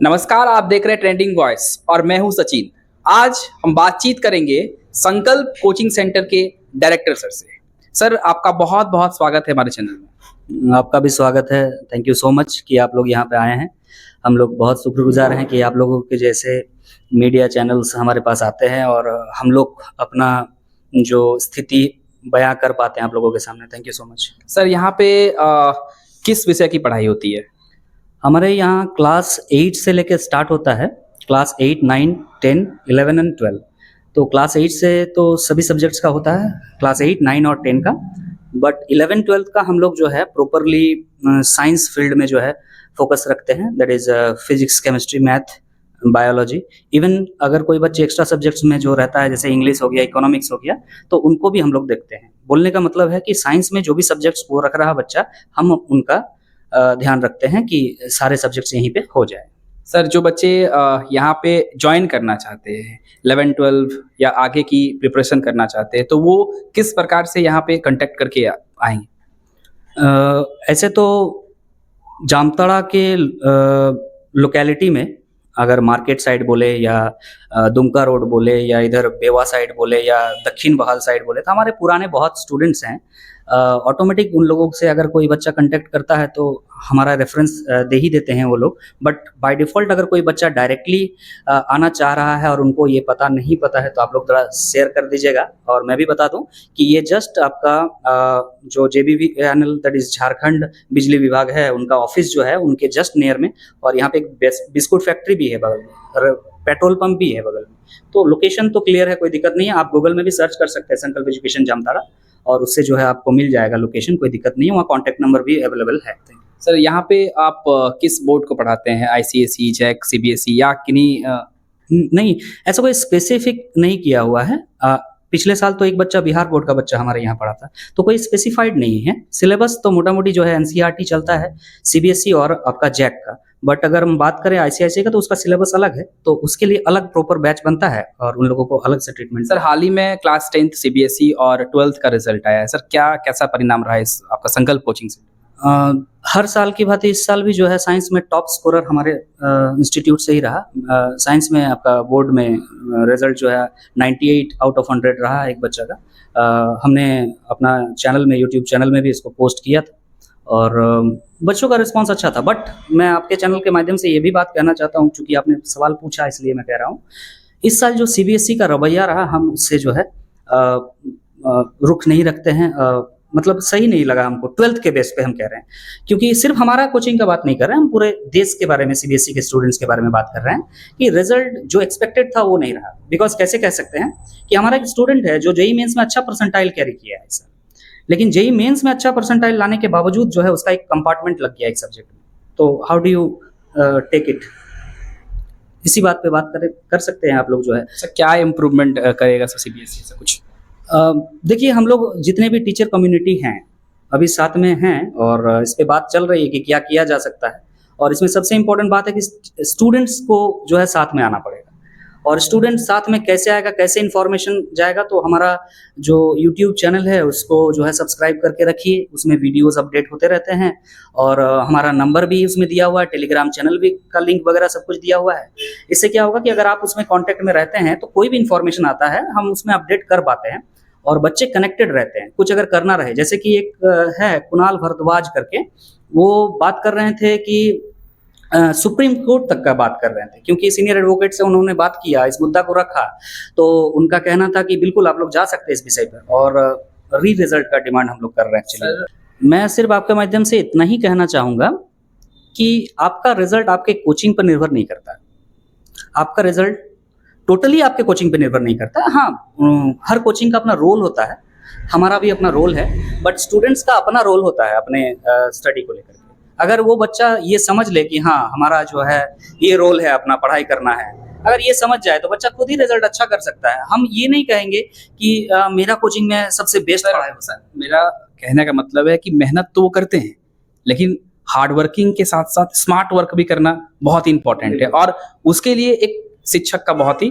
नमस्कार, आप देख रहे हैं ट्रेंडिंग वॉइस और मैं हूं सचिन। आज हम बातचीत करेंगे संकल्प कोचिंग सेंटर के डायरेक्टर सर से। सर, आपका बहुत बहुत स्वागत है हमारे चैनल में। आपका भी स्वागत है। थैंक यू सो मच कि आप लोग यहाँ पे आए हैं। हम लोग बहुत शुक्रगुजार हैं कि आप लोगों के जैसे मीडिया चैनल्स हमारे पास आते हैं और हम लोग अपना जो स्थिति बयां कर पाते हैं आप लोगों के सामने। Thank you so much. Sir, यहाँ पे किस विषय की पढ़ाई होती है? हमारे यहाँ क्लास 8 से लेकर स्टार्ट होता है। Class 8, 9, 10, 11 and 12। तो क्लास 8 से तो सभी सब्जेक्ट्स का होता है, क्लास 8, 9 और 10 का। बट 11, 12 का हम लोग जो है प्रॉपरली साइंस फील्ड में जो है फोकस रखते हैं। That is physics, chemistry, math, biology. Even अगर कोई बच्चे एक्स्ट्रा सब्जेक्ट्स में जो रहता है, जैसे इंग्लिश हो गया, इकोनॉमिक्स हो गया, तो उनको भी हम लोग देखते हैं। बोलने का मतलब है कि साइंस में जो भी सब्जेक्ट्स वो रख रहा है बच्चा, हम उनका ध्यान रखते हैं कि सारे सब्जेक्ट्स यहीं पे हो जाए। सर, जो बच्चे यहाँ पे ज्वाइन करना चाहते हैं, 11, 12 या आगे की प्रिपरेशन करना चाहते हैं, तो वो किस प्रकार से यहाँ पे कांटेक्ट करके आएंगे? ऐसे तो जामताड़ा के लोकेलिटी में अगर मार्केट साइड बोले या दुमका रोड बोले या इधर बेवा साइड बोले या दक्षिण बहाल साइड बोले, तो हमारे पुराने बहुत स्टूडेंट्स हैं। ऑटोमेटिक उन लोगों से अगर कोई बच्चा कांटेक्ट करता है तो हमारा रेफरेंस दे ही देते हैं वो लोग। बट बाय डिफ़ॉल्ट अगर कोई बच्चा डायरेक्टली आना चाह रहा है और उनको ये पता नहीं पता है, तो आप लोग थोड़ा शेयर कर दीजिएगा। और मैं भी बता दूं कि ये जस्ट आपका जो JBVNL दैट इज झारखंड बिजली विभाग है, उनका ऑफिस जो है उनके जस्ट नियर में, और यहाँ पे एक बिस्कुट फैक्ट्री भी है बगल में और पेट्रोल पंप भी है बगल में। तो लोकेशन तो क्लियर है, कोई दिक्कत नहीं है। आप गूगल में भी सर्च कर सकते हैं संकल्प एजुकेशन जामताड़ा, और उससे जो है आपको मिल जाएगा लोकेशन, कोई दिक्कत नहीं है। वहाँ कॉन्टैक्ट नंबर भी अवेलेबल है। सर, यहाँ पे आप किस बोर्ड को पढ़ाते हैं? ICSE, जैक, CBSE या किन्हीं? नहीं, ऐसा कोई स्पेसिफिक नहीं किया हुआ है। पिछले साल तो एक बच्चा बिहार बोर्ड का बच्चा हमारे यहाँ पढ़ा था, तो कोई स्पेसिफाइड नहीं है। सिलेबस तो मोटा मोटी जो है NCERT चलता है, CBSE और आपका जैक का। बट अगर हम बात करें ICISI का, तो उसका सिलेबस अलग है, तो उसके लिए अलग प्रॉपर बैच बनता है और उन लोगों को अलग से ट्रीटमेंट। सर, हाल ही में क्लास 10th CBSE और 12th का रिजल्ट आया है। सर, कैसा परिणाम रहा है इस आपका संकल्प कोचिंग से? हर साल की भांति इस साल भी जो है साइंस में टॉप स्कोरर हमारे इंस्टीट्यूट से ही रहा। साइंस में आपका बोर्ड में रिजल्ट जो है 98 आउट ऑफ 100 रहा एक बच्चा का। हमने अपना चैनल में, यूट्यूब चैनल में भी इसको पोस्ट किया था और बच्चों का रिस्पांस अच्छा था। बट मैं आपके चैनल के माध्यम से ये भी बात कहना चाहता हूँ, चूंकि आपने सवाल पूछा इसलिए मैं कह रहा हूँ, इस साल जो CBSE का रवैया रहा, हम उससे जो है रुख नहीं रखते हैं। मतलब सही नहीं लगा हमको। 12th के बेस पे हम कह रहे हैं, क्योंकि सिर्फ हमारा कोचिंग का बात नहीं कर रहे हैं, हम पूरे देश के बारे में, CBSE के स्टूडेंट्स के बारे में बात कर रहे हैं कि रिजल्ट जो एक्सपेक्टेड था वो नहीं रहा। बिकॉज कैसे कह सकते हैं कि हमारा एक स्टूडेंट है जो JEE मेंस में अच्छा परसेंटाइल कैरी किया है सर, लेकिन JEE मेंस में अच्छा परसेंटाइल लाने के बावजूद जो है उसका एक कंपार्टमेंट लग गया एक सब्जेक्ट में। तो how do you take it? इसी बात पे बात कर सकते हैं आप लोग जो है। सर, क्या इम्प्रूवमेंट करेगा सर CBSE से कुछ? देखिए, हम लोग जितने भी टीचर कम्युनिटी हैं अभी साथ में हैं और इस पे बात चल रही है कि क्या किया जा सकता है। और इसमें सबसे इम्पोर्टेंट बात है कि स्टूडेंट्स को जो है साथ में आना पड़ेगा। और स्टूडेंट साथ में कैसे आएगा, कैसे इन्फॉर्मेशन जाएगा? तो हमारा जो यूट्यूब चैनल है उसको जो है सब्सक्राइब करके रखिए, उसमें वीडियोस अपडेट होते रहते हैं। और हमारा नंबर भी उसमें दिया हुआ है, टेलीग्राम चैनल भी का लिंक वगैरह सब कुछ दिया हुआ है। इससे क्या होगा कि अगर आप उसमें कॉन्टैक्ट में रहते हैं तो कोई भी इन्फॉर्मेशन आता है हम उसमें अपडेट कर पाते हैं और बच्चे कनेक्टेड रहते हैं। कुछ अगर करना रहे, जैसे कि एक है कुणाल भारद्वाज करके, वो बात कर रहे थे कि सुप्रीम कोर्ट तक का बात कर रहे थे, क्योंकि सीनियर एडवोकेट से उन्होंने बात किया, इस मुद्दा को रखा, तो उनका कहना था कि बिल्कुल आप लोग जा सकते हैं इस विषय पर, और री रिजल्ट का डिमांड हम लोग कर रहे हैं। एक्चुअली मैं सिर्फ आपके माध्यम से इतना ही कहना चाहूँगा कि आपका रिजल्ट आपके कोचिंग पर निर्भर नहीं करता। आपका रिजल्ट टोटली आपके कोचिंग पे निर्भर नहीं करता है। हाँ, हर कोचिंग का अपना रोल होता है, हमारा भी अपना रोल है, बट स्टूडेंट्स का अपना रोल होता है अपने स्टडी को लेकर के। अगर वो बच्चा ये समझ ले कि हाँ हमारा जो है ये रोल है, अपना पढ़ाई करना है, अगर ये समझ जाए तो बच्चा खुद ही रिजल्ट अच्छा कर सकता है। हम ये नहीं कहेंगे कि मेरा कोचिंग में सबसे बेस्ट पढ़ाई हो सकता है। मेरा कहने का मतलब है कि मेहनत तो वो करते हैं, लेकिन हार्ड वर्किंग के साथ साथ स्मार्ट वर्क भी करना बहुत इंपॉर्टेंट है, और उसके लिए एक शिक्षक का बहुत ही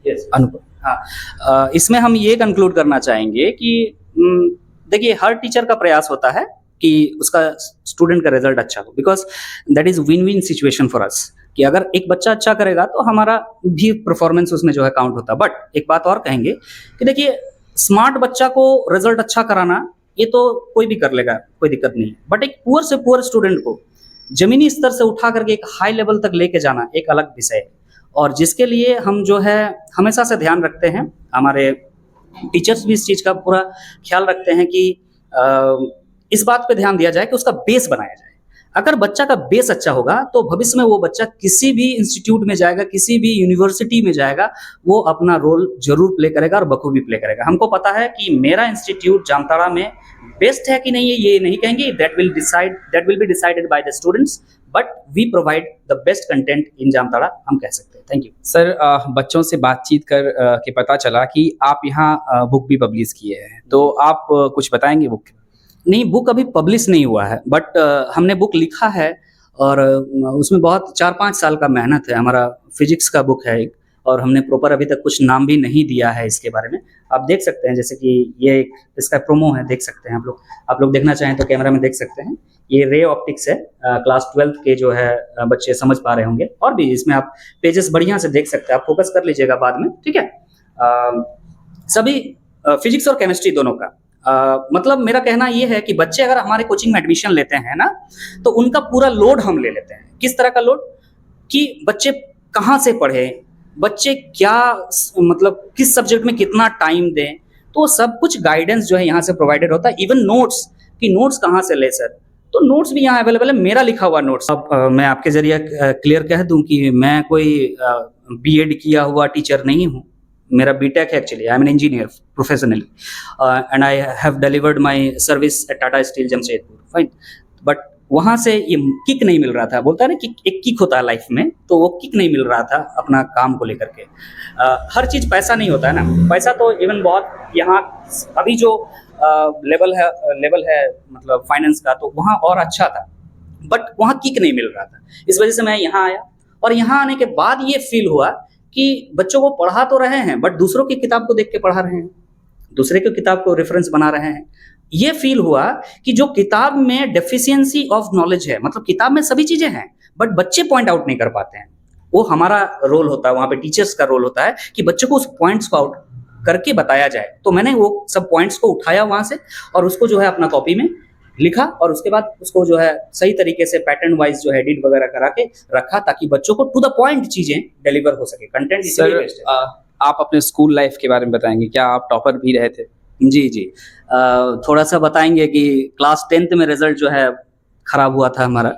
अनुभव। हाँ, इसमें हम ये कंक्लूड करना चाहेंगे कि देखिए, हर टीचर का प्रयास होता है कि उसका स्टूडेंट का रिजल्ट अच्छा हो, because that is win win situation for us. कि अगर एक बच्चा अच्छा करेगा तो हमारा भी परफॉर्मेंस उसमें जो है काउंट होता है। बट एक बात और कहेंगे कि देखिए, स्मार्ट बच्चा को रिजल्ट अच्छा कराना ये तो कोई भी कर लेगा, कोई दिक्कत नहीं है। बट एक पुअर से पुअर स्टूडेंट को जमीनी स्तर से उठा करके एक हाई लेवल तक लेके जाना एक अलग विषय है, और जिसके लिए हम जो है हमेशा से ध्यान रखते हैं। हमारे टीचर्स भी इस चीज़ का पूरा ख्याल रखते हैं कि इस बात पे ध्यान दिया जाए कि उसका बेस बनाया जाए। अगर बच्चा का बेस अच्छा होगा तो भविष्य में वो बच्चा किसी भी इंस्टीट्यूट में जाएगा, किसी भी यूनिवर्सिटी में जाएगा, वो अपना रोल जरूर प्ले करेगा और बखूबी प्ले करेगा। हमको पता है कि मेरा इंस्टीट्यूट जामताड़ा में बेस्ट है कि नहीं है ये नहीं कहेंगे, that will be decided by the students, but we provide the best content in Jamtara, हम कह सकते हैं। Thank you sir. बच्चों से बातचीत कर के पता चला कि आप यहाँ बुक भी पब्लिश किए हैं, तो आप कुछ बताएंगे बुक? नहीं, बुक अभी पब्लिश नहीं हुआ है, बट हमने बुक लिखा है और उसमें बहुत 4-5 साल का मेहनत है। हमारा फिजिक्स का बुक है एक, और हमने प्रॉपर अभी तक कुछ नाम भी नहीं दिया है इसके बारे में। आप देख सकते हैं, जैसे कि ये एक इसका प्रोमो है, देख सकते हैं आप लोग देखना चाहें तो कैमरा में देख सकते हैं। ये रे ऑप्टिक्स है, क्लास 12th के जो है बच्चे समझ पा रहे होंगे, और भी इसमें आप पेजेस बढ़िया से देख सकते हैं, आप फोकस कर लीजिएगा बाद में, ठीक है। सभी फिजिक्स और केमिस्ट्री दोनों का मतलब मेरा कहना ये है कि बच्चे अगर हमारे कोचिंग में एडमिशन लेते हैं ना, तो उनका पूरा लोड हम ले लेते हैं। किस तरह का लोड? कि बच्चे कहाँ से पढ़े, बच्चे क्या मतलब किस सब्जेक्ट में कितना टाइम दें, तो सब कुछ गाइडेंस जो है यहाँ से प्रोवाइडेड होता है। इवन नोट्स, कि नोट्स कहाँ से ले सर, तो नोट्स भी यहाँ अवेलेबल है, मेरा लिखा हुआ नोट्स। अब मैं आपके जरिए क्लियर कह दूं कि मैं कोई बीएड किया हुआ टीचर नहीं हूँ। मेरा बीटेक है actually, I am an engineer professionally, and I have delivered my service eight Tata steel Jamshedpur, fine. But वहाँ से ये किक नहीं मिल रहा था, बोलता है ना कि एक किक होता है लाइफ में, तो वो किक नहीं मिल रहा था अपना काम को लेकर के। हर चीज़ पैसा नहीं होता है ना, पैसा तो इवन बहुत यहाँ अभी जो लेवल है मतलब फाइनेंस का, तो वहाँ और अच्छा था, बट वहाँ किक नहीं मिल रहा था। इस वजह से मैं यहाँ आया, और यहाँ आने के बाद ये फील हुआ कि बच्चों को पढ़ा तो रहे हैं, बट दूसरों की किताब को देख के पढ़ा रहे हैं, दूसरे की किताब को रेफरेंस बना रहे हैं। ये फील हुआ कि जो किताब में डेफिशिएंसी ऑफ नॉलेज है, मतलब किताब में सभी चीजें हैं बट बच्चे पॉइंट आउट नहीं कर पाते हैं, वो हमारा रोल होता है, वहाँ पे टीचर्स का रोल होता है कि बच्चों को उस पॉइंट्स को आउट करके बताया जाए। तो मैंने वो सब पॉइंट्स को उठाया वहाँ से, और उसको जो है अपना कॉपी में लिखा, और उसके बाद उसको जो है सही तरीके से पैटर्न वाइज जो है एडिट वगैरह करा के रखा, ताकि बच्चों को टू द पॉइंट चीजें डिलीवर हो सके। कंटेंट इसलिए बेस्ट है। आप अपने स्कूल लाइफ के बारे में बताएंगे, क्या आप टॉपर भी रहे थे? जी, थोड़ा सा बताएंगे कि क्लास 10th में रिजल्ट जो है खराब हुआ था हमारा,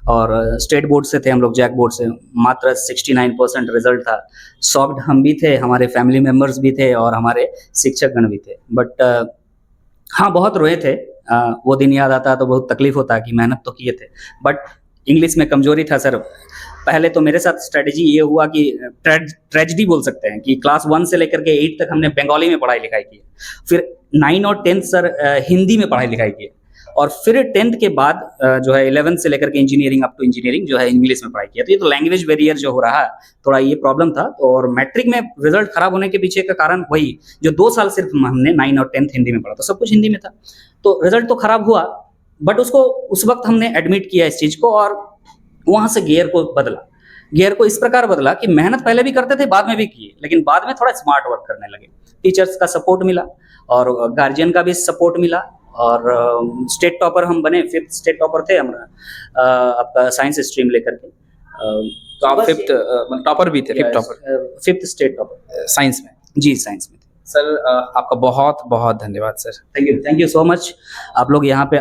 और स्टेट बोर्ड से थे हम लोग, जैक बोर्ड से, मात्र 69% रिजल्ट था। शॉक्ड हम भी थे, हमारे फैमिली मेम्बर्स भी थे, और हमारे शिक्षकगण भी थे। बट हाँ, बहुत रोए थे। वो दिन याद आता तो बहुत तकलीफ होता कि मेहनत तो किए थे, बट इंग्लिश में कमजोरी था सर। पहले तो मेरे साथ स्ट्रेटजी ये हुआ कि ट्रेजेडी बोल सकते हैं, कि क्लास 1 से लेकर के 8 तक हमने बंगाली में पढ़ाई लिखाई की, फिर 9 और 10 सर हिंदी में पढ़ाई लिखाई की, और फिर 10th के बाद जो है 11th से लेकर के इंजीनियरिंग अप टू इंजीनियरिंग जो है इंग्लिश में पढ़ाई किया। तो ये तो लैंग्वेज बैरियर जो हो रहा है, थोड़ा ये प्रॉब्लम था। तो और मैट्रिक में रिजल्ट खराब होने के पीछे का कारण वही, जो 2 साल सिर्फ हमने 9 और 10th हिंदी में पढ़ा, तो सब कुछ हिंदी में था, तो रिजल्ट तो खराब हुआ। बट उसको उस वक्त हमने एडमिट किया इस चीज को, और वहां से गियर को बदला। गियर को इस प्रकार बदला कि मेहनत पहले भी करते थे, बाद में भी किए, लेकिन बाद में थोड़ा स्मार्ट वर्क करने लगे। टीचर्स का सपोर्ट मिला, और गार्जियन का भी सपोर्ट मिला, और स्टेट टॉपर हम बने। 5th स्टेट टॉपर थे हम आपका साइंस स्ट्रीम लेकर के। तो आप 5th टॉपर भी थे? 5th topper, 5th state topper science में? जी, साइंस में थे सर। आपका बहुत बहुत धन्यवाद sir. Thank you so much. आप लोग यहाँ पे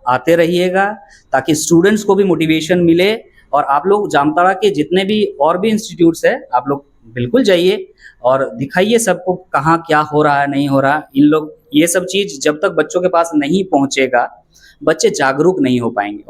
आते रहिएगा, ताकि स्टूडेंट्स को भी मोटिवेशन मिले, और आप लोग जामताड़ा के जितने भी और भी इंस्टीट्यूट्स है, आप लोग बिल्कुल जाइए और दिखाइए सबको कहाँ क्या हो रहा है, नहीं हो रहा। इन लोग ये सब चीज जब तक बच्चों के पास नहीं पहुंचेगा, बच्चे जागरूक नहीं हो पाएंगे।